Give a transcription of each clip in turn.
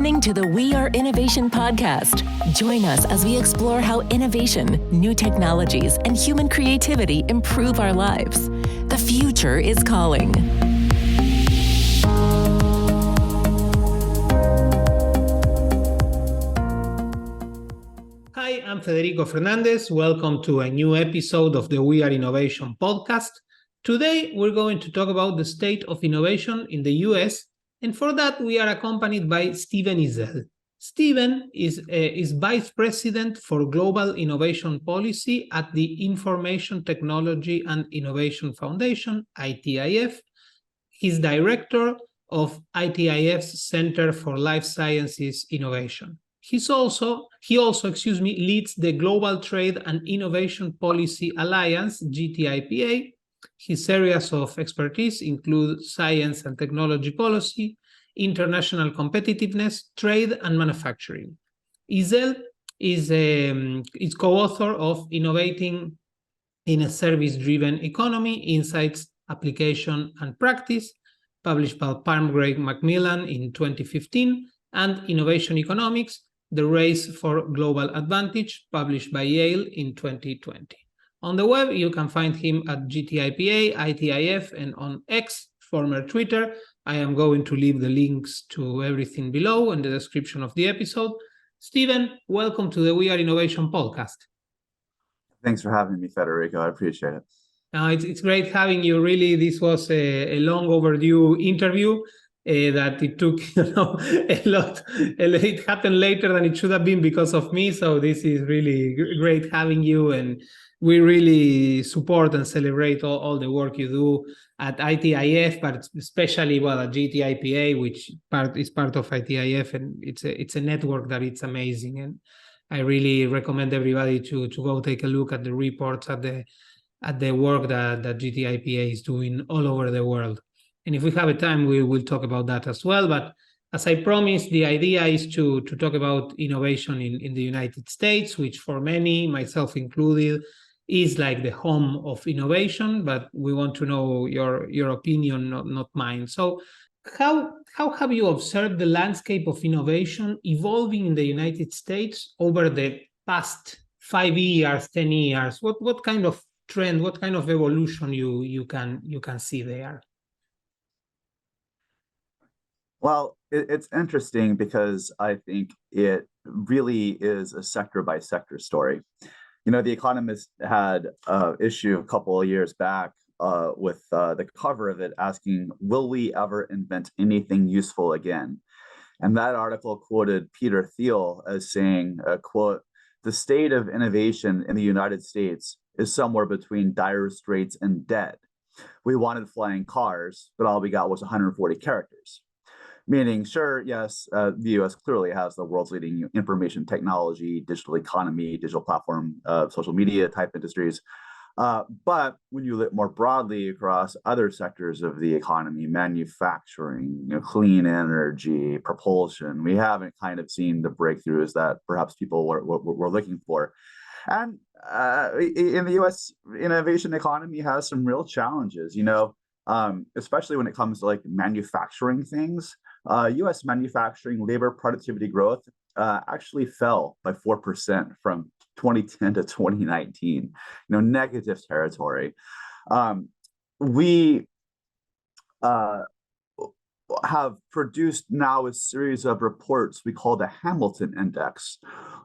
listening to the We Are Innovation podcast. Join us as we explore how innovation, new technologies, and human creativity improve our lives. The future is calling. Hi, I'm Federico Fernández. Welcome to a new episode of the We Are Innovation podcast. Today, we're going to talk about the state of innovation in the US, and for that, we are accompanied by Stephen Ezell. Stephen is Vice President for Global Innovation Policy at the Information Technology and Innovation Foundation, ITIF. He's Director of ITIF's Center for Life Sciences Innovation. He also leads the Global Trade and Innovation Policy Alliance, GTIPA. His areas of expertise include science and technology policy, international competitiveness, trade, and manufacturing. Ezell is co-author of Innovating in a Service-Driven Economy, Insights, Application, and Practice, published by Palmgrave Macmillan in 2015, and Innovation Economics, The Race for Global Advantage, published by Yale in 2020. On the web, you can find him at GTIPA, ITIF, and on X, former Twitter. I am going to leave the links to everything below in the description of the episode. Stephen, welcome to the We Are Innovation podcast. Thanks for having me, Federico. I appreciate it. It's great having you. Really, this was a long overdue interview. That it took a lot. It happened later than it should have been because of me. So this is really great having you, and we really support and celebrate all the work you do at ITIF, but especially at GTIPA, which is part of ITIF, and it's a network that it's amazing. And I really recommend everybody to go take a look at the reports at the work that GTIPA is doing all over the world. And if we have a time, we will talk about that as well. But as I promised, the idea is to talk about innovation in the United States, which for many, myself included, is like the home of innovation. But we want to know your opinion, not mine. So how have you observed the landscape of innovation evolving in the United States over the past 5 years, 10 years? What kind of trend, what kind of evolution you can see there? Well, it's interesting because I think it really is a sector-by-sector story. The Economist had an issue a couple of years back with the cover of it asking, will we ever invent anything useful again? And that article quoted Peter Thiel as saying, quote, the state of innovation in the United States is somewhere between dire straits and dead. We wanted flying cars, but all we got was 140 characters. Meaning, sure, yes, the U.S. clearly has the world's leading information technology, digital economy, digital platform, social media type industries. But when you look more broadly across other sectors of the economy, manufacturing, clean energy, propulsion, we haven't kind of seen the breakthroughs that perhaps people were looking for. And in the U.S., innovation economy has some real challenges, especially when it comes to like manufacturing things. U.S. manufacturing labor productivity growth actually fell by 4% from 2010 to 2019, negative territory. We have produced now a series of reports we call the Hamilton Index,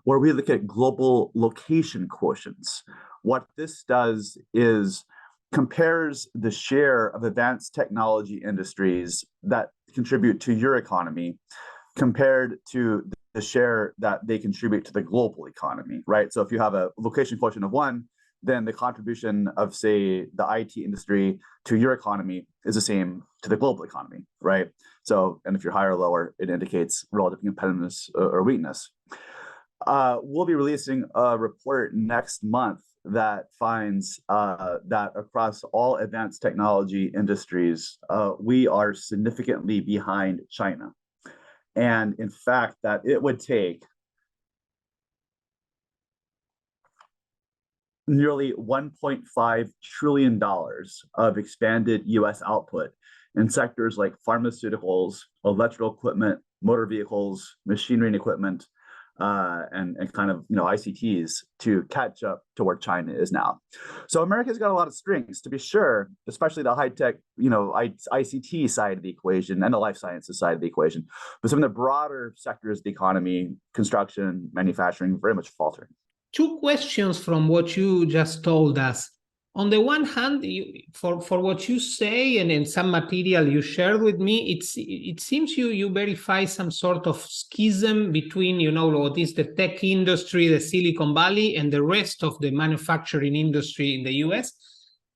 where we look at global location quotients. What this does is compares the share of advanced technology industries that contribute to your economy compared to the share that they contribute to the global economy, right? So if you have a location quotient of 1, then the contribution of, say, the IT industry to your economy is the same to the global economy, right? So, and if you're higher or lower, it indicates relative competitiveness or weakness. We'll be releasing a report next month that finds that across all advanced technology industries, we are significantly behind China. And in fact, that it would take nearly $1.5 trillion of expanded US output in sectors like pharmaceuticals, electrical equipment, motor vehicles, machinery and equipment, and kind of ICTs to catch up to where China is now. So America's got a lot of strengths, to be sure, especially the high tech, ICT side of the equation and the life sciences side of the equation. But some of the broader sectors of the economy, construction, manufacturing, very much faltering. Two questions from what you just told us. On the one hand, for what you say and in some material you shared with me, it seems you verify some sort of schism between, what is the tech industry, the Silicon Valley, and the rest of the manufacturing industry in the US.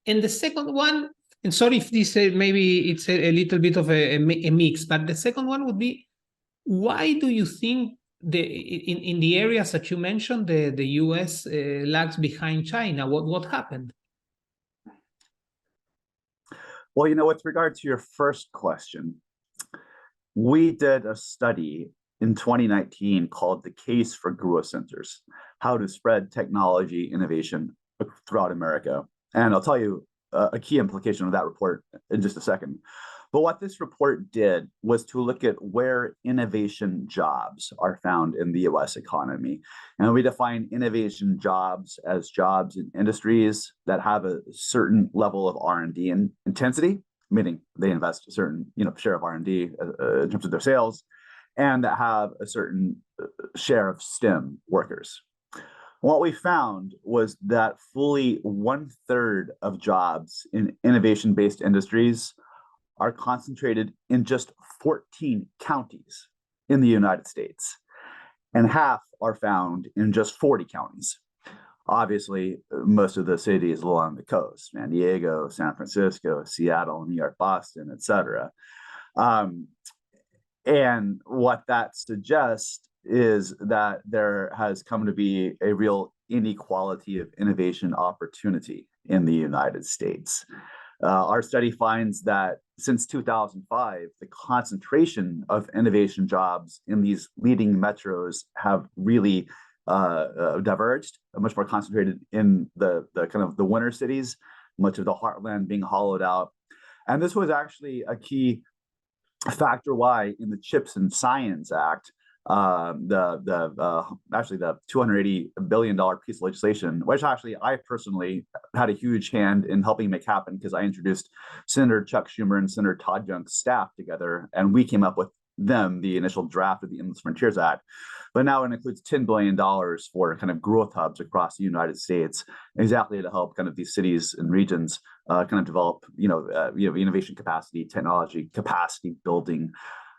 And the second one, and sorry if this maybe it's a little bit of a mix, but the second one would be, why do you think in the areas that you mentioned, the US lags behind China? What happened? Well, with regard to your first question, we did a study in 2019 called The Case for Growth Centers, How to Spread Technology Innovation Throughout America. And I'll tell you a key implication of that report in just a second. But what this report did was to look at where innovation jobs are found in the US economy. And we define innovation jobs as jobs in industries that have a certain level of R&D intensity, meaning they invest a certain share of R&D in terms of their sales, and that have a certain share of STEM workers. What we found was that fully 1/3 of jobs in innovation-based industries are concentrated in just 14 counties in the United States, and half are found in just 40 counties. Obviously, most of the cities along the coast, San Diego, San Francisco, Seattle, New York, Boston, et cetera. And what that suggests is that there has come to be a real inequality of innovation opportunity in the United States. Our study finds that since 2005, the concentration of innovation jobs in these leading metros have really diverged, much more concentrated in the kind of the winter cities, much of the heartland being hollowed out. And this was actually a key factor why in the CHIPS and Science Act, actually the $280 billion piece of legislation, which actually I personally had a huge hand in helping make happen because I introduced Senator Chuck Schumer and Senator Todd Young's staff together, and we came up with the initial draft of the Endless Frontiers Act. But now it includes $10 billion for kind of growth hubs across the United States, exactly to help kind of these cities and regions kind of develop, innovation capacity, technology capacity building.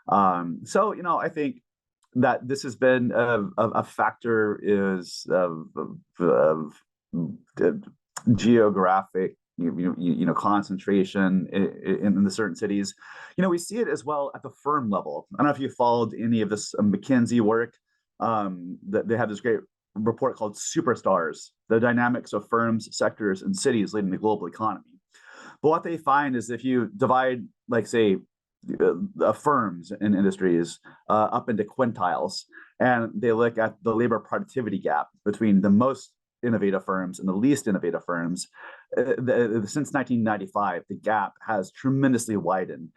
So, I think that this has been a factor is of geographic concentration in the certain cities. We see it as well at the firm level. I don't know if you followed any of this McKinsey work. That they have this great report called Superstars, the dynamics of firms, sectors, and cities leading the global economy. But what they find is if you divide, like, say, firms and industries up into quintiles, and they look at the labor productivity gap between the most innovative firms and the least innovative firms, since 1995, the gap has tremendously widened,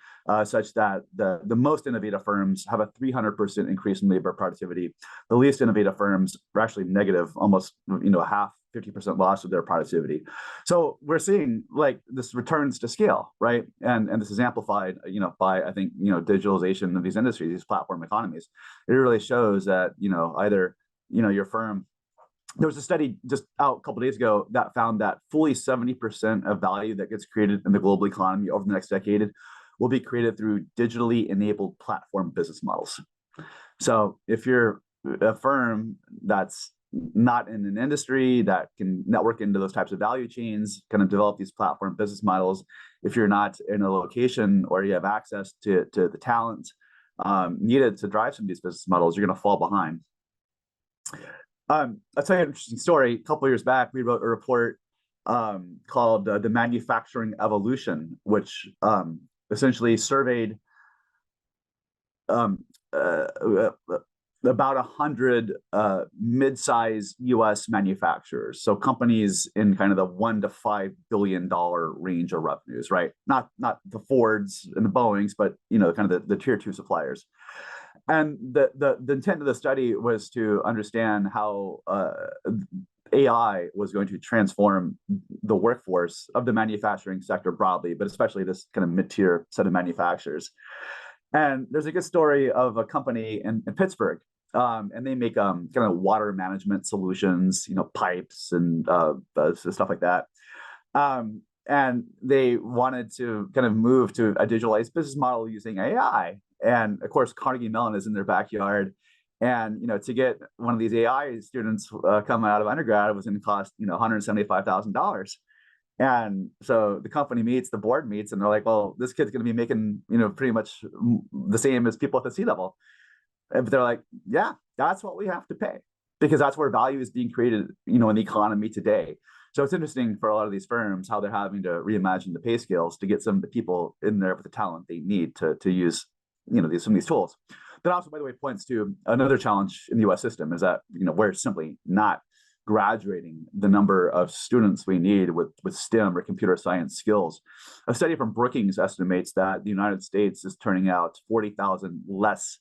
such that the most innovative firms have a 300% increase in labor productivity. The least innovative firms are actually negative, almost half, 50% loss of their productivity. So we're seeing like this returns to scale, right? And this is amplified, by, I think, digitalization of these industries, these platform economies. It really shows that, either, your firm. There was a study just out a couple of days ago that found that fully 70% of value that gets created in the global economy over the next decade will be created through digitally enabled platform business models. So if you're a firm that's not in an industry that can network into those types of value chains, kind of develop these platform business models, if you're not in a location where you have access to the talent needed to drive some of these business models, you're going to fall behind. I'll tell you an interesting story. A couple of years back, we wrote a report called The Manufacturing Evolution, which essentially surveyed about 100 mid-size U.S. manufacturers, so companies in kind of the $1 to $5 billion range of revenues, right? Not the Fords and the Boeings, but kind of the tier 2 suppliers. And the intent of the study was to understand how AI was going to transform the workforce of the manufacturing sector broadly, but especially this kind of mid-tier set of manufacturers. And there's a good story of a company in Pittsburgh, and they make kind of water management solutions, pipes and stuff like that. And they wanted to kind of move to a digitalized business model using AI. And of course, Carnegie Mellon is in their backyard. And to get one of these AI students coming out of undergrad was going to cost $175,000. And so the company meets, the board meets, and they're like, well, this kid's going to be making pretty much the same as people at the C-level. But they're like, yeah, that's what we have to pay, because that's where value is being created in the economy today. So it's interesting for a lot of these firms how they're having to reimagine the pay scales to get some of the people in there with the talent they need to use some of these tools. That also, by the way, points to another challenge in the U.S. system, is that we're simply not graduating the number of students we need with STEM or computer science skills. A study from Brookings estimates that the United States is turning out 40,000 less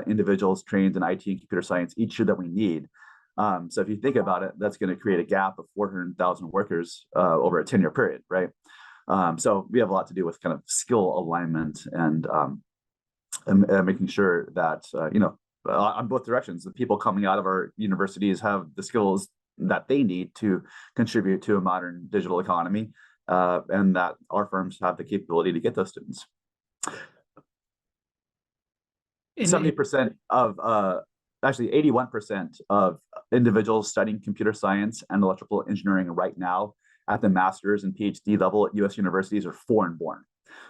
individuals trained in IT and computer science each year that we need. So if you think about it, that's going to create a gap of 400,000 workers over a 10-year period, right? So we have a lot to do with kind of skill alignment and making sure that on both directions, the people coming out of our universities have the skills that they need to contribute to a modern digital economy, and that our firms have the capability to get those students. 70% of actually 81% of individuals studying computer science and electrical engineering right now at the master's and PhD level at U.S. universities are foreign born.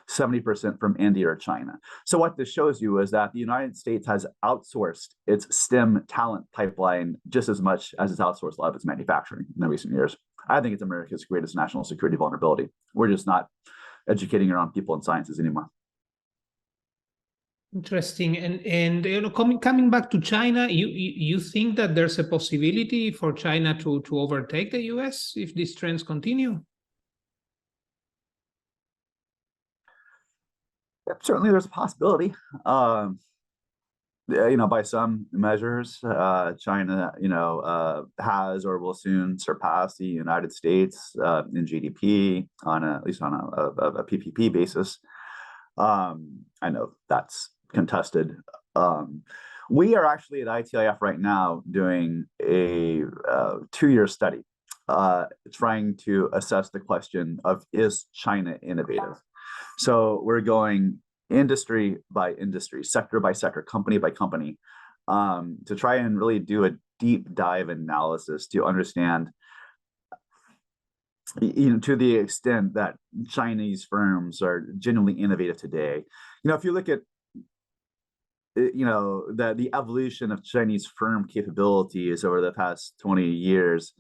70% from India or China. So what this shows you is that the United States has outsourced its STEM talent pipeline just as much as it's outsourced a lot of its manufacturing in the recent years. I think it's America's greatest national security vulnerability. We're just not educating our own people in sciences anymore. Interesting. And coming back to China, you think that there's a possibility for China to overtake the US if these trends continue? Certainly, there's a possibility. By some measures, China, has or will soon surpass the United States in GDP at least on a PPP basis. I know that's contested. We are actually at ITIF right now doing a 2-year study trying to assess the question of, is China innovative? So we're going industry by industry, sector by sector, company by company, to try and really do a deep dive analysis to understand, to the extent that Chinese firms are genuinely innovative today. If you look at, the evolution of Chinese firm capabilities over the past 20 years,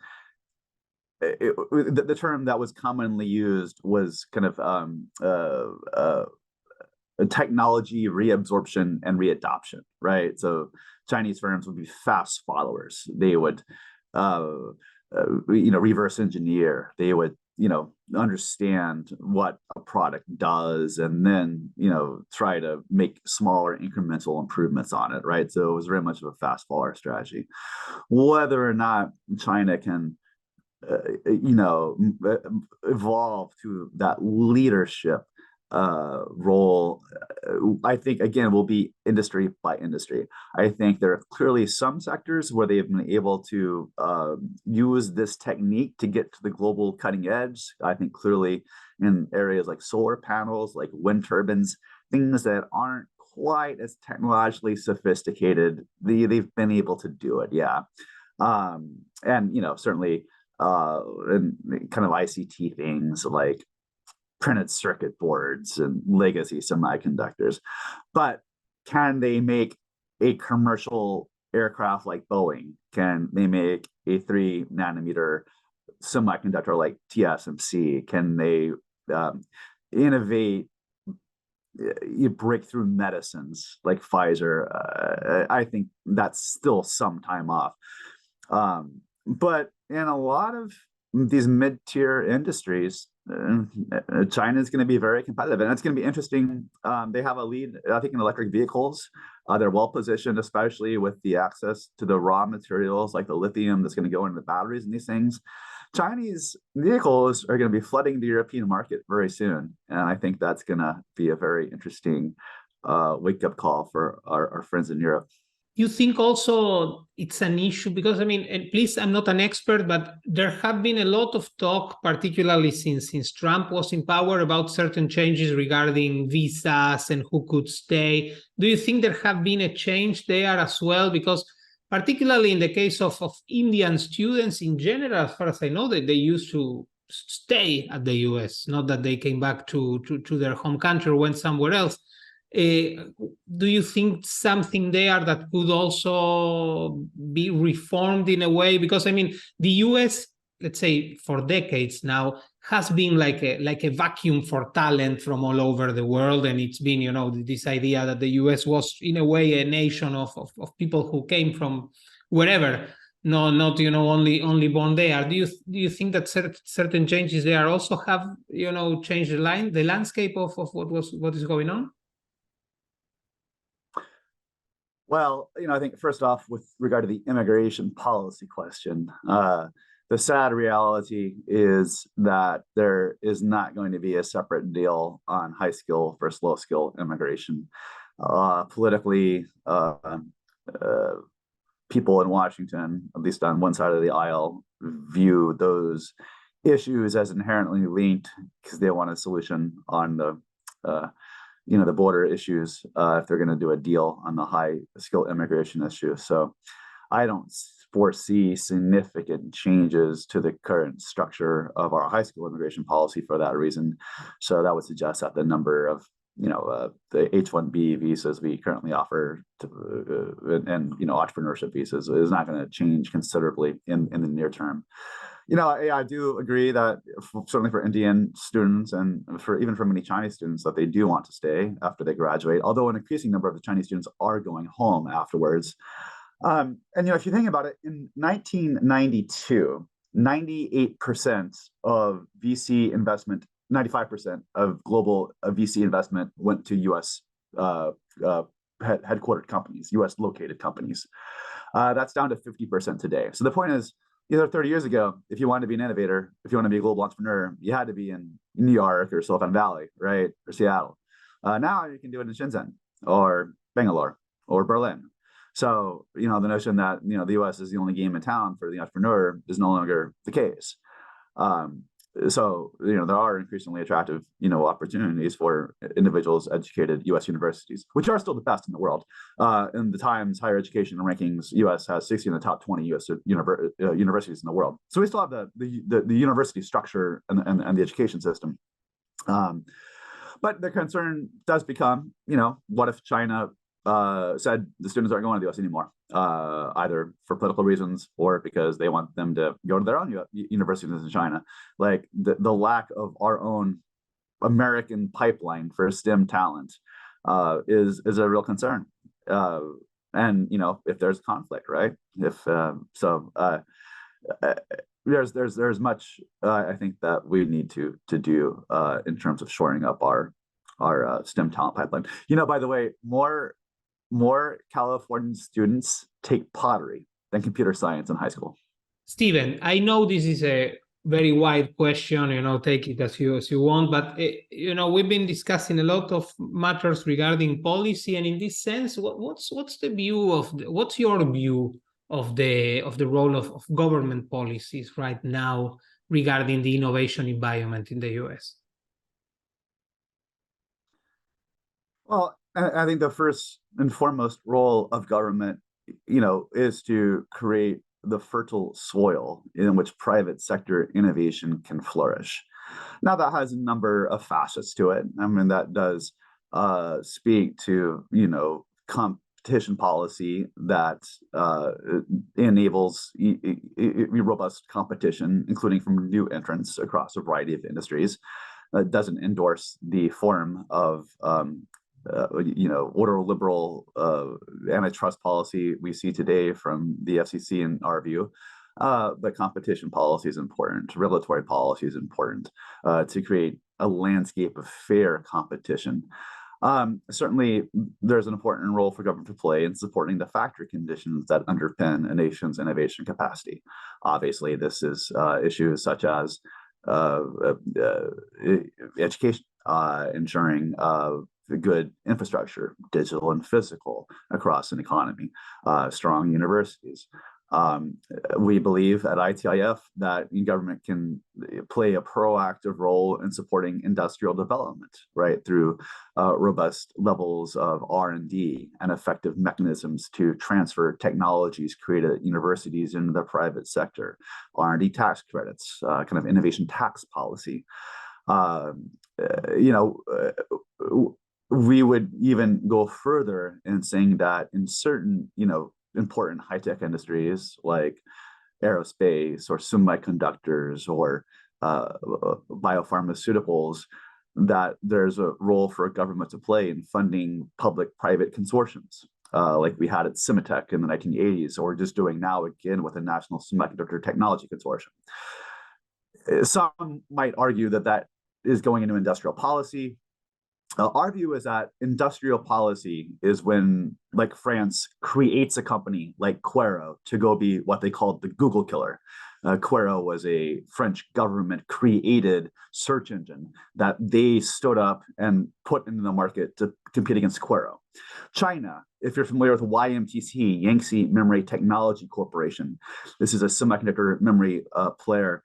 the term that was commonly used was kind of technology reabsorption and readoption, right? So Chinese firms would be fast followers. They would, reverse engineer. They would, understand what a product does and then, try to make smaller incremental improvements on it, right? So it was very much of a fast follower strategy. Whether or not China can evolve to that leadership role, I think, again, will be industry by industry. I think there are clearly some sectors where they have been able to use this technique to get to the global cutting edge. I think clearly in areas like solar panels, like wind turbines, things that aren't quite as technologically sophisticated, they've been able to do it, yeah. And, certainly and kind of ICT things like printed circuit boards and legacy semiconductors. But can they make a commercial aircraft like Boeing? Can they make a 3-nanometer semiconductor like TSMC? Can they innovate breakthrough medicines like Pfizer? I think that's still some time off. But in a lot of these mid-tier industries, China is going to be very competitive, and it's going to be interesting. They have a lead, I think, in electric vehicles. They're well positioned, especially with the access to the raw materials like the lithium that's going to go into the batteries and these things. Chinese vehicles are going to be flooding the European market very soon, and I think that's going to be a very interesting wake-up call for our friends in Europe. You think also it's an issue because, I mean, and please, I'm not an expert, but there have been a lot of talk, particularly since Trump was in power, about certain changes regarding visas and who could stay. Do you think there have been a change there as well? Because particularly in the case of Indian students in general, as far as I know, that they used to stay at the US, not that they came back to their home country or went somewhere else. Do you think something there that could also be reformed in a way? Because, I mean, the US, let's say for decades now, has been like a vacuum for talent from all over the world. And it's been, this idea that the US was in a way a nation of people who came from wherever, not only born there. Do you think that certain changes there also have, changed the landscape of what is going on? Well, I think first off, with regard to the immigration policy question, the sad reality is that there is not going to be a separate deal on high skill versus low skill immigration. Politically, people in Washington, at least on one side of the aisle, view those issues as inherently linked because they want a solution on the border issues if they're going to do a deal on the high skill immigration issue. So I don't foresee significant changes to the current structure of our high school immigration policy for that reason. So that would suggest that the number of the H-1B visas we currently offer and entrepreneurship visas is not going to change considerably in the near term. I do agree that certainly for Indian students and even for many Chinese students that they do want to stay after they graduate, although an increasing number of the Chinese students are going home afterwards. And if you think about it, in 1992, 98% of VC investment, 95% of global VC investment went to U.S. Headquartered companies, U.S. located companies. That's down to 50% today. So the point is, 30 years ago, if you wanted to be an innovator, if you want to be a global entrepreneur, you had to be in New York or Silicon Valley, right, or Seattle. Now you can do it in Shenzhen or Bangalore or Berlin. So, the notion that, the U.S. is the only game in town for the entrepreneur is no longer the case. So, there are increasingly attractive, opportunities for individuals educated U.S. universities, which are still the best in the world. In the Times Higher Education Rankings, U.S. has 60 in the top 20 U.S. Universities in the world. So we still have the university structure and the education system. But the concern does become, what if China said the students aren't going to the U.S. anymore, either for political reasons or because they want them to go to their own universities in China. Like the lack of our own American pipeline for STEM talent is a real concern. And if there's conflict, right? There's much I think that we need to do in terms of shoring up our STEM talent pipeline. By the way, more Californian students take pottery than computer science in high school. Stephen, I know this is a very wide question, take it as you want, but we've been discussing a lot of matters regarding policy, and in this sense, what's your view of the role of government policies right now regarding the innovation environment in the US? Well, I think the first and foremost role of government, is to create the fertile soil in which private sector innovation can flourish. Now, that has a number of facets to it. I mean, that does speak to, competition policy that enables robust competition, including from new entrants across a variety of industries. It doesn't endorse the form of order liberal antitrust policy we see today from the FCC in our view. But competition policy is important. Regulatory policy is important to create a landscape of fair competition. Certainly, there's an important role for government to play in supporting the factory conditions that underpin a nation's innovation capacity. Obviously, this is issues such as education, ensuring good infrastructure, digital and physical, across an economy, strong universities. We believe at ITIF that government can play a proactive role in supporting industrial development, right, through robust levels of R&D and effective mechanisms to transfer technologies created at universities into the private sector, R&D tax credits, kind of innovation tax policy. We would even go further in saying that in certain, important high-tech industries like aerospace or semiconductors or biopharmaceuticals, that there's a role for a government to play in funding public-private consortiums, like we had at Cimatech in the 1980s, or just doing now again with the National Semiconductor Technology Consortium. Some might argue that that is going into industrial policy. Our view is that industrial policy is when, like, France creates a company like Quero to go be what they called the Google killer. Quero was a French government created search engine that they stood up and put into the market to compete against Quero. China, if you're familiar with YMTC, Yangtze Memory Technology Corporation, this is a semiconductor memory player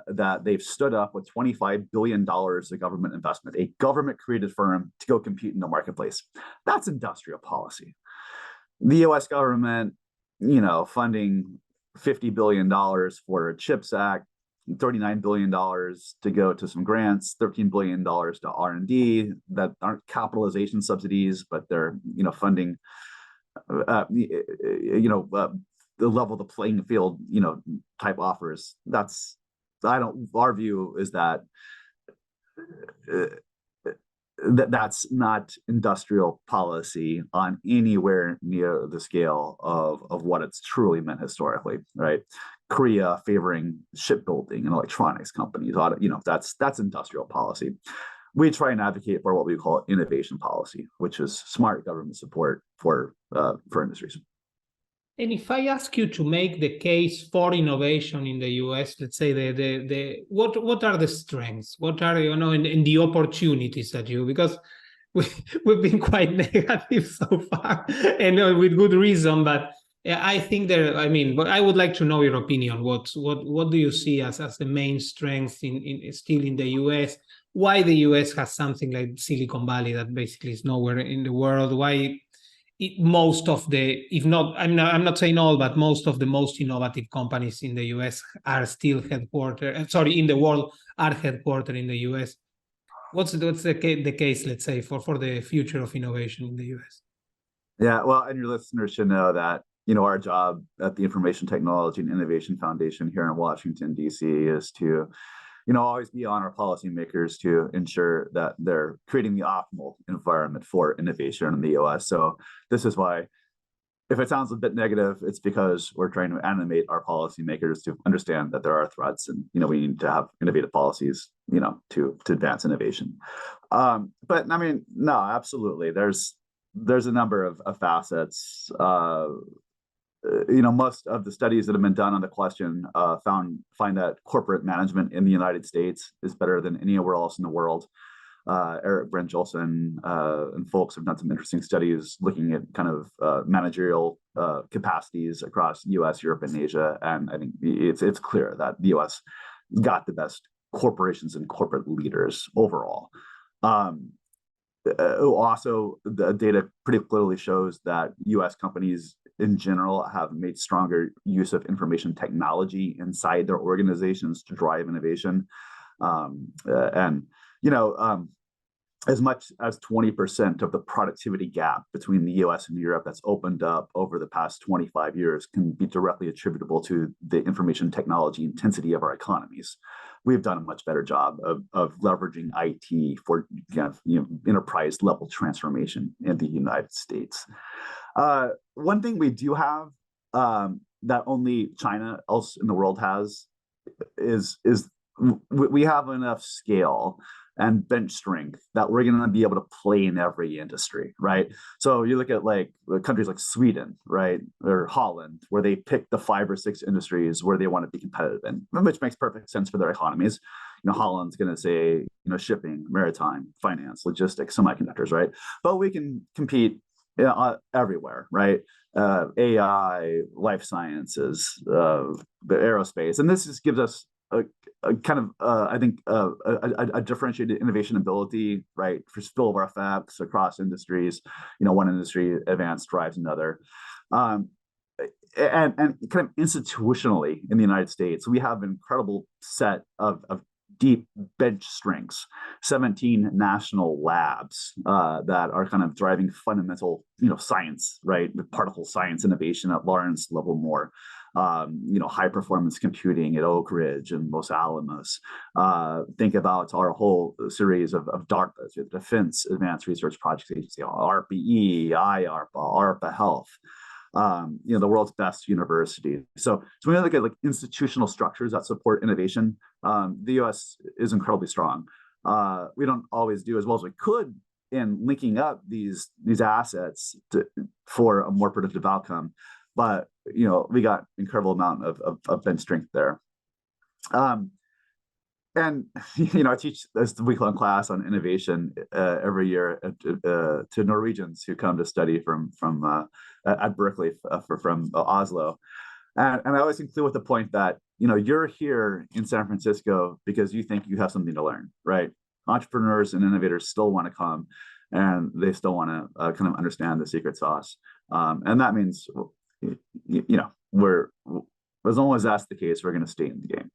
that they've stood up with $25 billion of government investment, a government-created firm to go compete in the marketplace. That's industrial policy. The U.S. government, funding $50 billion for a CHIPS Act, $39 billion to go to some grants, $13 billion to R&D that aren't capitalization subsidies, but they're, funding, the level the playing field, type offers. Our view is that that's not industrial policy on anywhere near the scale of what it's truly meant historically, right? Korea favoring shipbuilding and electronics companies, that's industrial policy. We try and advocate for what we call innovation policy, which is smart government support for industries. And if I ask you to make the case for innovation in the US, let's say what are the strengths? What are in the opportunities that because we've been quite negative so far, and with good reason. But I think but I would like to know your opinion. What do you see as the main strengths still in the US? Why the US has something like Silicon Valley that basically is nowhere in the world? Why? Most of I'm not saying all, but most of the most innovative companies in the US are still in the world are headquartered in the US. What's the case, let's say, for the future of innovation in the US? Yeah, well, and your listeners should know that, our job at the Information Technology and Innovation Foundation here in Washington, D.C. is to always be on our policymakers to ensure that they're creating the optimal environment for innovation in the U.S. So this is why, if it sounds a bit negative, it's because we're trying to animate our policymakers to understand that there are threats, and we need to have innovative policies, to advance innovation. But no, absolutely. There's a number of facets. Most of the studies that have been done on the question find that corporate management in the United States is better than anywhere else in the world. Eric Brynjolfsson and folks have done some interesting studies looking at kind of managerial capacities across U.S., Europe, and Asia, and I think it's clear that the U.S. got the best corporations and corporate leaders overall. Also, the data pretty clearly shows that U.S. companies in general have made stronger use of information technology inside their organizations to drive innovation. As much as 20% of the productivity gap between the US and Europe that's opened up over the past 25 years can be directly attributable to the information technology intensity of our economies. We've done a much better job of leveraging IT for enterprise level transformation in the United States. One thing we do have that only China else in the world has is we have enough scale and bench strength that we're going to be able to play in every industry, right? So you look at like countries like Sweden, right, or Holland, where they pick the 5 or 6 industries where they want to be competitive in, which makes perfect sense for their economies. Holland's going to say, shipping, maritime, finance, logistics, semiconductors, right? But we can compete everywhere, right? AI, life sciences, the aerospace, and this just gives us a kind of I think a differentiated innovation ability, right, for spillover effects across industries. One industry advance drives another, and kind of institutionally in the United States, we have an incredible set of deep bench strengths, 17 national labs that are kind of driving fundamental, science, right? Particle science innovation at Lawrence Livermore, high performance computing at Oak Ridge and Los Alamos. Think about our whole series of DARPAs, the Defense Advanced Research Projects Agency, RPE, IARPA, ARPA Health. The world's best universities. So when we look at like institutional structures that support innovation, the U.S. is incredibly strong. We don't always do as well as we could in linking up these assets for a more predictive outcome, but we got incredible amount of bench strength there. And I teach this week-long class on innovation every year to Norwegians who come to study from at Berkeley from Oslo, and I always conclude with the point that you're here in San Francisco because you think you have something to learn, right? Entrepreneurs and innovators still want to come, and they still want to kind of understand the secret sauce, and that means we're as long as that's the case, we're going to stay in the game.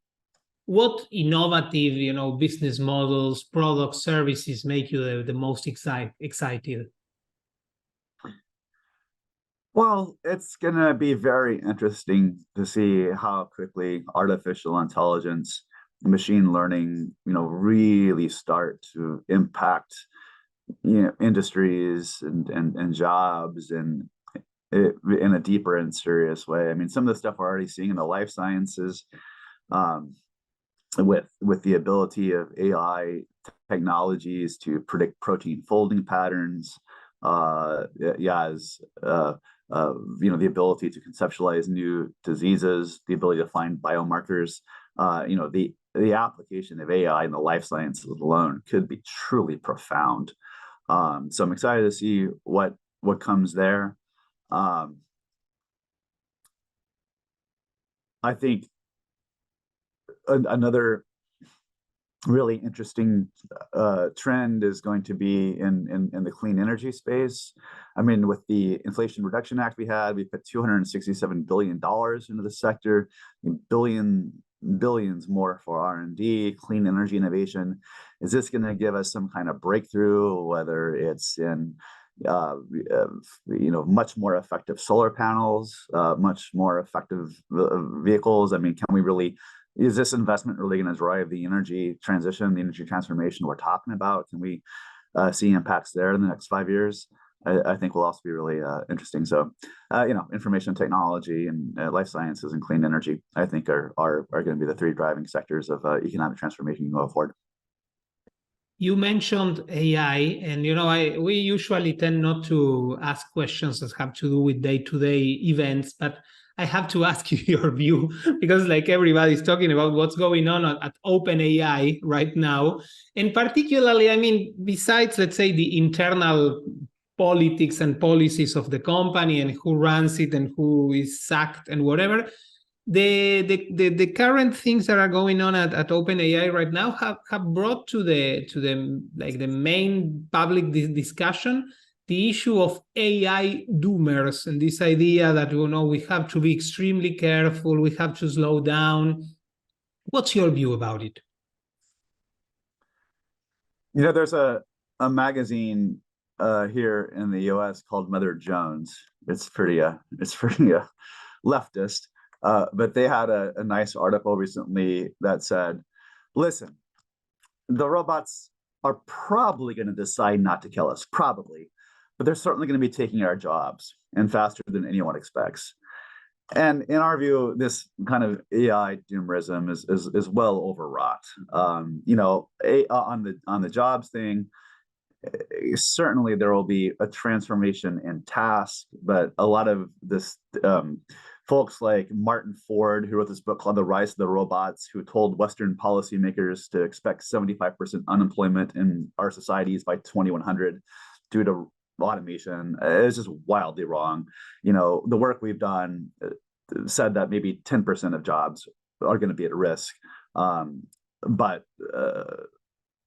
What innovative, business models, products, services make you the most excited? Well, it's going to be very interesting to see how quickly artificial intelligence, machine learning, really start to impact, industries and jobs and in a deeper and serious way. I mean, some of the stuff we're already seeing in the life sciences, with the ability of AI technologies to predict protein folding patterns, the ability to conceptualize new diseases, the ability to find biomarkers, the application of AI in the life sciences alone could be truly profound. So I'm excited to see what comes there. I think another really interesting trend is going to be in the clean energy space. I mean, with the Inflation Reduction Act we put $267 billion into the sector, billions more for R&D, clean energy innovation. Is this going to give us some kind of breakthrough, whether it's in much more effective solar panels, much more effective vehicles? I mean, is this investment really going to drive the energy transition, the energy transformation we're talking about? Can we see impacts there in the next 5 years? I think will also be really interesting. So, information technology and life sciences and clean energy, I think are going to be the 3 driving sectors of economic transformation going forward. You mentioned AI, and we usually tend not to ask questions that have to do with day-to-day events, but I have to ask you your view because everybody's talking about what's going on at OpenAI right now. And particularly, I mean, besides, let's say, the internal politics and policies of the company and who runs it and who is sacked and whatever, the current things that are going on at OpenAI right now have brought to the main public discussion the issue of AI doomers and this idea that we have to be extremely careful, we have to slow down. What's your view about it? There's a magazine here in the U.S. called Mother Jones. It's pretty leftist, but they had a nice article recently that said, "Listen, the robots are probably going to decide not to kill us, probably, but they're certainly going to be taking our jobs and faster than anyone expects. And in our view, this kind of AI doomerism is well overwrought. On the jobs thing, certainly there will be a transformation in tasks, but a lot of this folks like Martin Ford, who wrote this book called The Rise of the Robots, who told Western policymakers to expect 75% unemployment in our societies by 2100 due to automation, is just wildly wrong. The work we've done said that maybe 10% of jobs are going to be at risk, but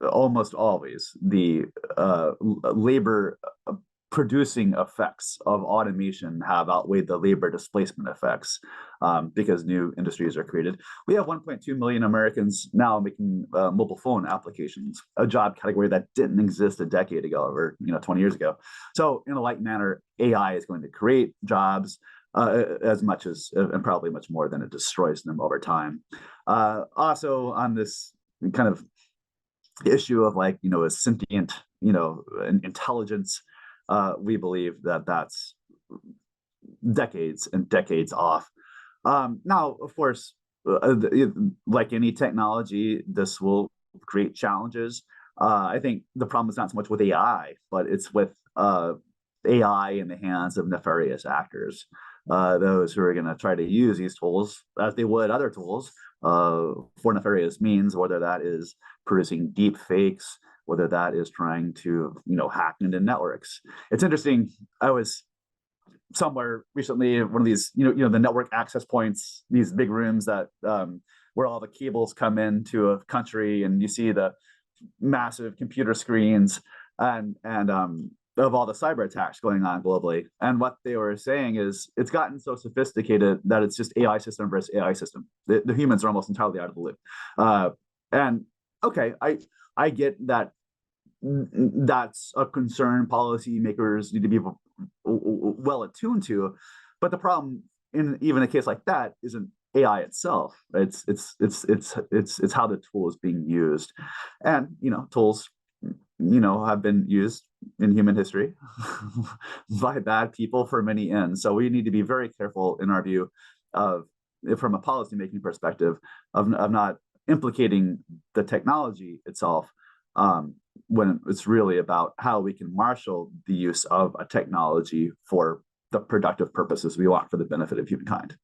almost always the labor producing effects of automation have outweighed the labor displacement effects, because new industries are created. We have 1.2 million Americans now making mobile phone applications, a job category that didn't exist a decade ago or 20 years ago. So in a like manner, AI is going to create jobs as much as, and probably much more than it destroys them over time. Also on this kind of issue of a sentient, intelligence, we believe that that's decades and decades off. Now, of course, like any technology, this will create challenges. I think the problem is not so much with AI, but it's with AI in the hands of nefarious actors, those who are going to try to use these tools as they would other tools for nefarious means, whether that is producing deep fakes, whether that is trying to hack into networks. It's interesting. I was somewhere recently, one of these the network access points, these big rooms that where all the cables come into a country, and you see the massive computer screens and of all the cyber attacks going on globally. And what they were saying is it's gotten so sophisticated that it's just AI system versus AI system. The humans are almost entirely out of the loop. And okay, I get that that's a concern policymakers need to be well attuned to, but the problem in even a case like that isn't AI itself. It's how the tool is being used, and tools have been used in human history by bad people for many ends. So we need to be very careful, in our view, of from a policymaking perspective, of not implicating the technology itself, when it's really about how we can marshal the use of a technology for the productive purposes we want for the benefit of humankind.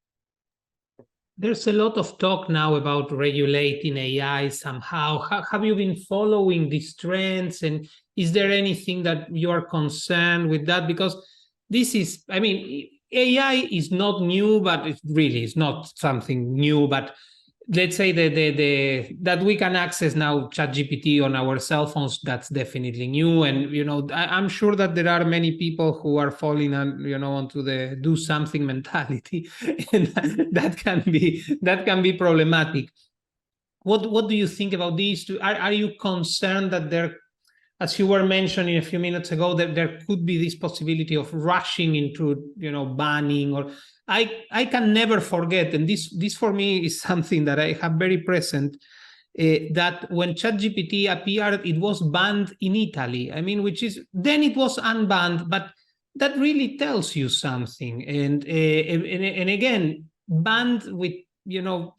There's a lot of talk now about regulating AI somehow. Have you been following these trends? And is there anything that you are concerned with that? Because this is, AI is not new, but it really is not something new. But let's say that we can access now ChatGPT on our cell phones, that's definitely new. And I'm sure that there are many people who are falling on onto the do something mentality, and that can be problematic. What do you think about these? Are you concerned that there, as you were mentioning a few minutes ago, that there could be this possibility of rushing into banning? Or I can never forget, and this for me is something that I have very present, that when ChatGPT appeared, it was banned in Italy. Which is, then it was unbanned, but that really tells you something. And again, banned with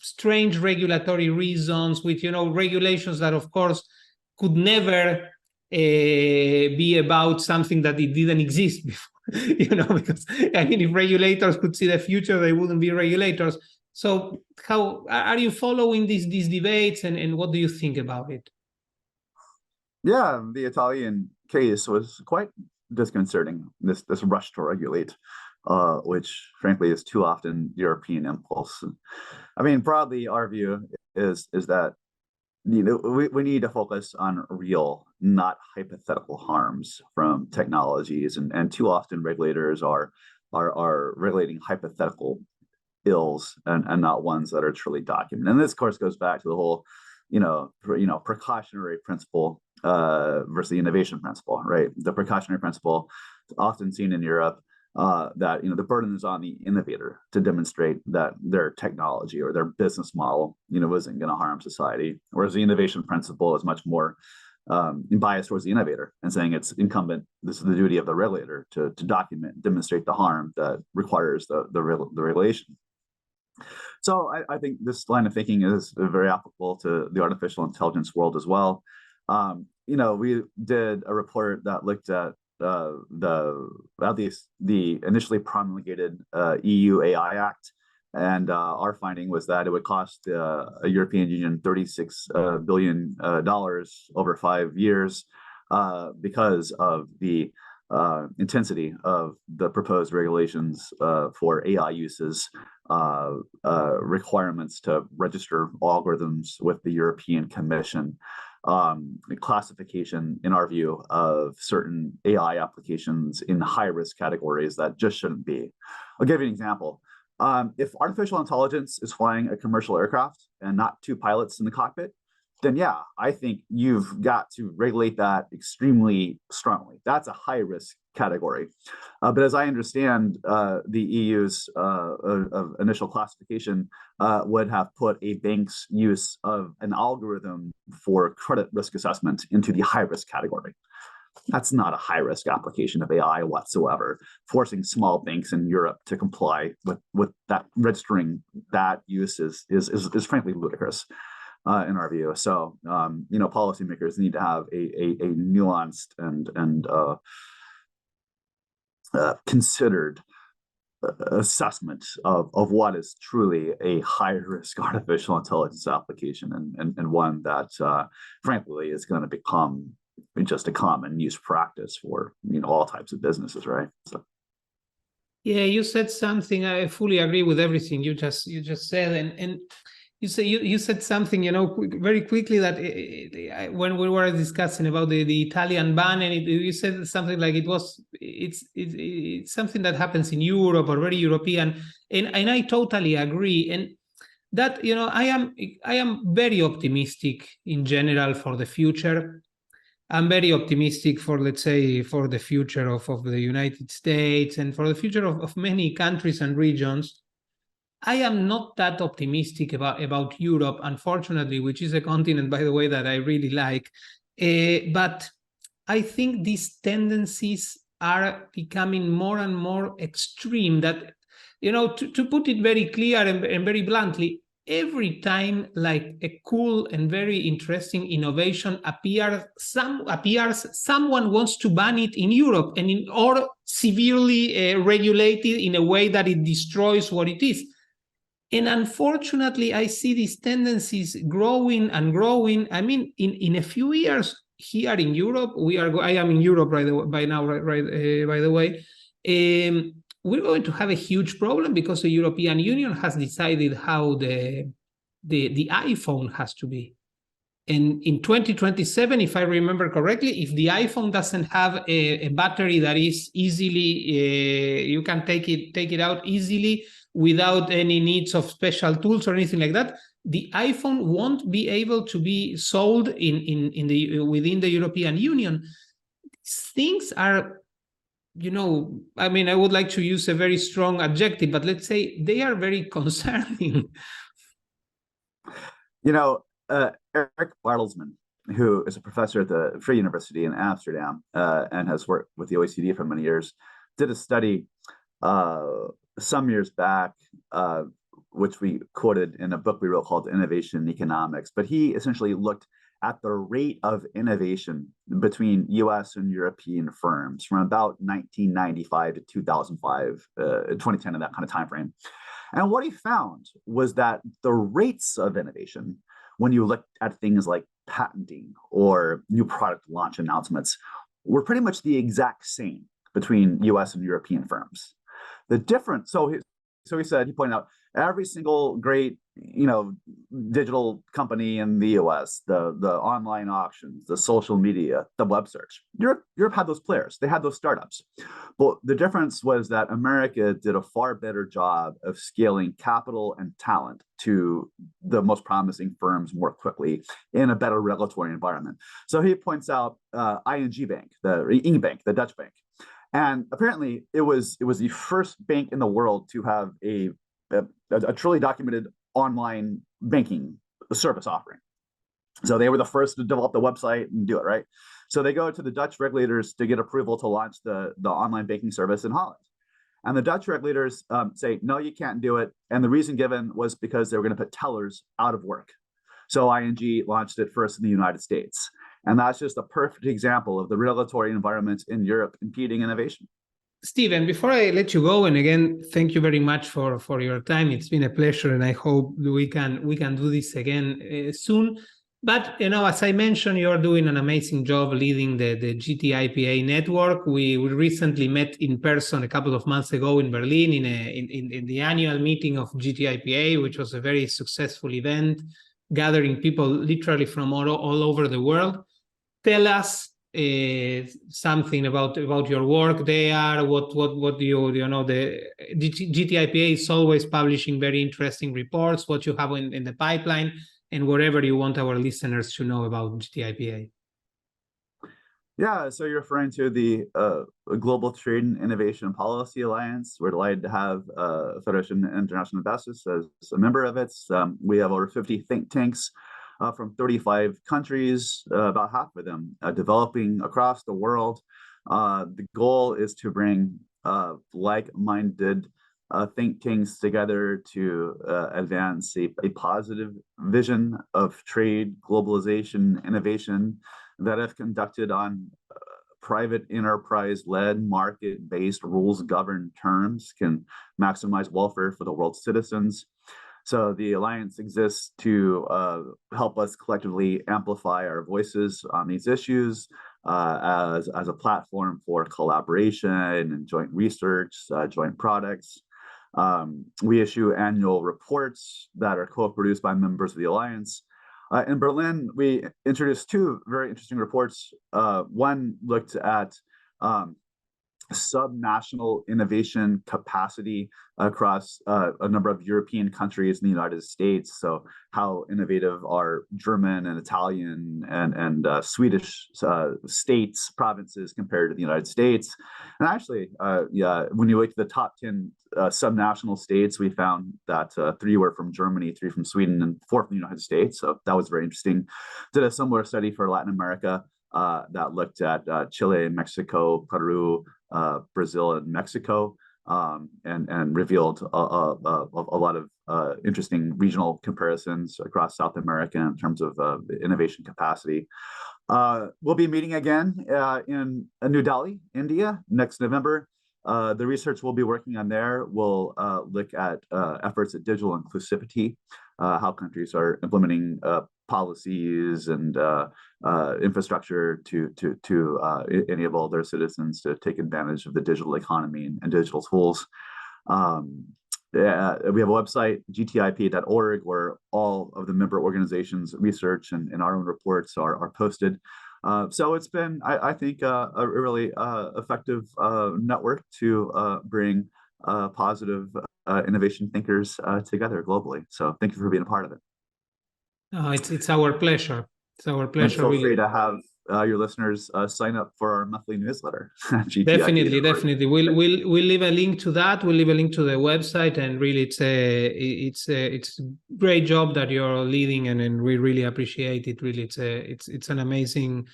strange regulatory reasons, with regulations that of course could never be about something that it didn't exist before. Because if regulators could see the future, they wouldn't be regulators. So how are you following these debates, and what do you think about it? Yeah, the Italian case was quite disconcerting, this rush to regulate, which frankly is too often European impulse. Broadly, our view is that we need to focus on real, not hypothetical harms from technologies, and too often regulators are regulating hypothetical ills and not ones that are truly documented. And this, of course, goes back to the whole precautionary principle versus the innovation principle, right? The precautionary principle is often seen in Europe, that the burden is on the innovator to demonstrate that their technology or their business model isn't going to harm society, whereas the innovation principle is much more biased towards the innovator and saying it's incumbent, this is the duty of the regulator to document, demonstrate the harm that requires the regulation. So I think this line of thinking is very applicable to the artificial intelligence world as well. We did a report that looked at at least the initially promulgated EU AI Act, and our finding was that it would cost a European Union $36 billion over 5 years because of the intensity of the proposed regulations for AI uses, requirements to register algorithms with the European Commission, classification, in our view, of certain AI applications in high-risk categories that just shouldn't be. I'll give you an example. If artificial intelligence is flying a commercial aircraft and not two pilots in the cockpit, then yeah, I think you've got to regulate that extremely strongly. That's a high risk category. But as I understand, the EU's initial classification would have put a bank's use of an algorithm for credit risk assessment into the high risk category. That's not a high risk application of AI whatsoever. Forcing small banks in Europe to comply with that, registering that use is frankly ludicrous. In our view. So, policymakers need to have a nuanced and considered assessment of what is truly a high-risk artificial intelligence application, and one that, frankly, is going to become just a common use practice for all types of businesses, right? So. Yeah, you said something. I fully agree with everything you just said, and you said something, very quickly, that when we were discussing about the Italian ban, and you said something like it's something that happens in Europe or very European, and I totally agree. And that I am very optimistic in general for the future. I'm very optimistic for, let's say, for the future of the United States and for the future of many countries and regions. I am not that optimistic about Europe, unfortunately, which is a continent, by the way, that I really like. But I think these tendencies are becoming more and more extreme. That, to put it very clear and very bluntly, every time like a cool and very interesting innovation appears, someone wants to ban it in Europe or severely regulate it in a way that it destroys what it is. And unfortunately, I see these tendencies growing and growing. I mean, in a few years here in Europe, I am in Europe by now, by the way. We're going to have a huge problem because the European Union has decided how the iPhone has to be. And in 2027, if I remember correctly, if the iPhone doesn't have a battery that is easily, you can take it out easily without any needs of special tools or anything like that, the iPhone won't be able to be sold within the European Union. Things are, I mean, I would like to use a very strong adjective, but let's say they are very concerning. Eric Bartelsman, who is a professor at the Free University in Amsterdam and has worked with the OECD for many years, did a study some years back, which we quoted in a book we wrote called Innovation Economics. But he essentially looked at the rate of innovation between US and European firms from about 1995 to 2005, 2010, in that kind of time frame. And what he found was that the rates of innovation, when you look at things like patenting or new product launch announcements, were pretty much the exact same between US and European firms. The difference, so he said, he pointed out, every single great, digital company in the US, the online auctions, the social media, the web search, Europe had those players. They had those startups. But the difference was that America did a far better job of scaling capital and talent to the most promising firms more quickly in a better regulatory environment. So he points out ING Bank, the Dutch bank. And apparently it was the first bank in the world to have a truly documented online banking service offering. So they were the first to develop the website and do it, right? So they go to the Dutch regulators to get approval to launch the online banking service in Holland. And the Dutch regulators say, no, you can't do it. And the reason given was because they were going to put tellers out of work. So ING launched it first in the United States. And that's just a perfect example of the regulatory environment in Europe impeding innovation. Stephen, before I let you go, and again, thank you very much for your time. It's been a pleasure, and I hope we can do this again soon. But as I mentioned, you're doing an amazing job leading the GTIPA network. We recently met in person a couple of months ago in Berlin in the annual meeting of GTIPA, which was a very successful event, gathering people literally from all over the world. Tell us something about your work there. What do you know? The GTIPA is always publishing very interesting reports. What you have in the pipeline, and whatever you want our listeners to know about GTIPA. Yeah, so you're referring to the Global Trade and Innovation Policy Alliance. We're delighted to have Federation International Investors as a member of it. We have over 50 think tanks from 35 countries, about half of them developing across the world. The goal is to bring like-minded think tanks together to advance a positive vision of trade, globalization, innovation that, if conducted on private enterprise-led, market-based, rules-governed terms, can maximize welfare for the world's citizens. So the Alliance exists to help us collectively amplify our voices on these issues as a platform for collaboration and joint research, joint products. We issue annual reports that are co-produced by members of the Alliance. In Berlin, we introduced two very interesting reports. One looked at subnational innovation capacity across a number of European countries in the United States. So how innovative are German and Italian and Swedish states, provinces compared to the United States? And actually, when you look at the top 10 subnational states, we found that 3 were from Germany, 3 from Sweden, and 4 from the United States. So that was very interesting. Did a similar study for Latin America that looked at Chile, Mexico, Peru, Brazil, and Mexico, and revealed a lot of interesting regional comparisons across South America in terms of innovation capacity. We'll be meeting again in New Delhi, India, next November. The research we'll be working on there will look at efforts at digital inclusivity, how countries are implementing policies and infrastructure to enable their citizens to take advantage of the digital economy and digital tools. We have a website, gtip.org, where all of the member organizations' research and our own reports are posted. So it's been, I think, a really effective network to bring positive innovation thinkers together globally. So thank you for being a part of it. It's our pleasure. It's our pleasure. And feel free to have your listeners sign up for our monthly newsletter. Definitely. We'll leave a link to that. We'll leave a link to the website, and really, it's a great job that you're leading, and we really appreciate it. Really, it's an amazing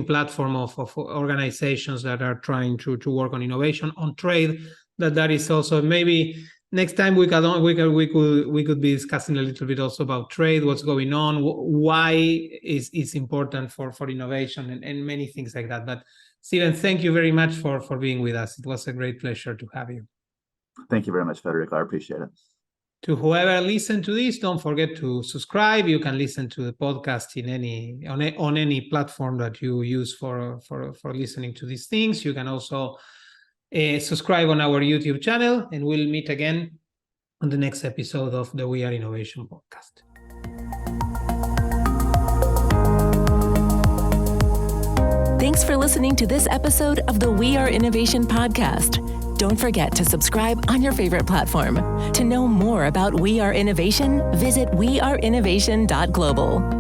platform of organizations that are trying to work on innovation, on trade. That is also maybe. Next time we could be discussing a little bit also about trade, what's going on, why is important for innovation, and many things like that. But Stephen, thank you very much for being with us. It was a great pleasure to have you. Thank you very much, Federico. I appreciate it. To whoever listened to this, don't forget to subscribe. You can listen to the podcast on any platform that you use for listening to these things. You can also subscribe on our YouTube channel, and we'll meet again on the next episode of the We Are Innovation podcast. Thanks for listening to this episode of the We Are Innovation podcast. Don't forget to subscribe on your favorite platform. To know more about We Are Innovation, visit weareinnovation.global.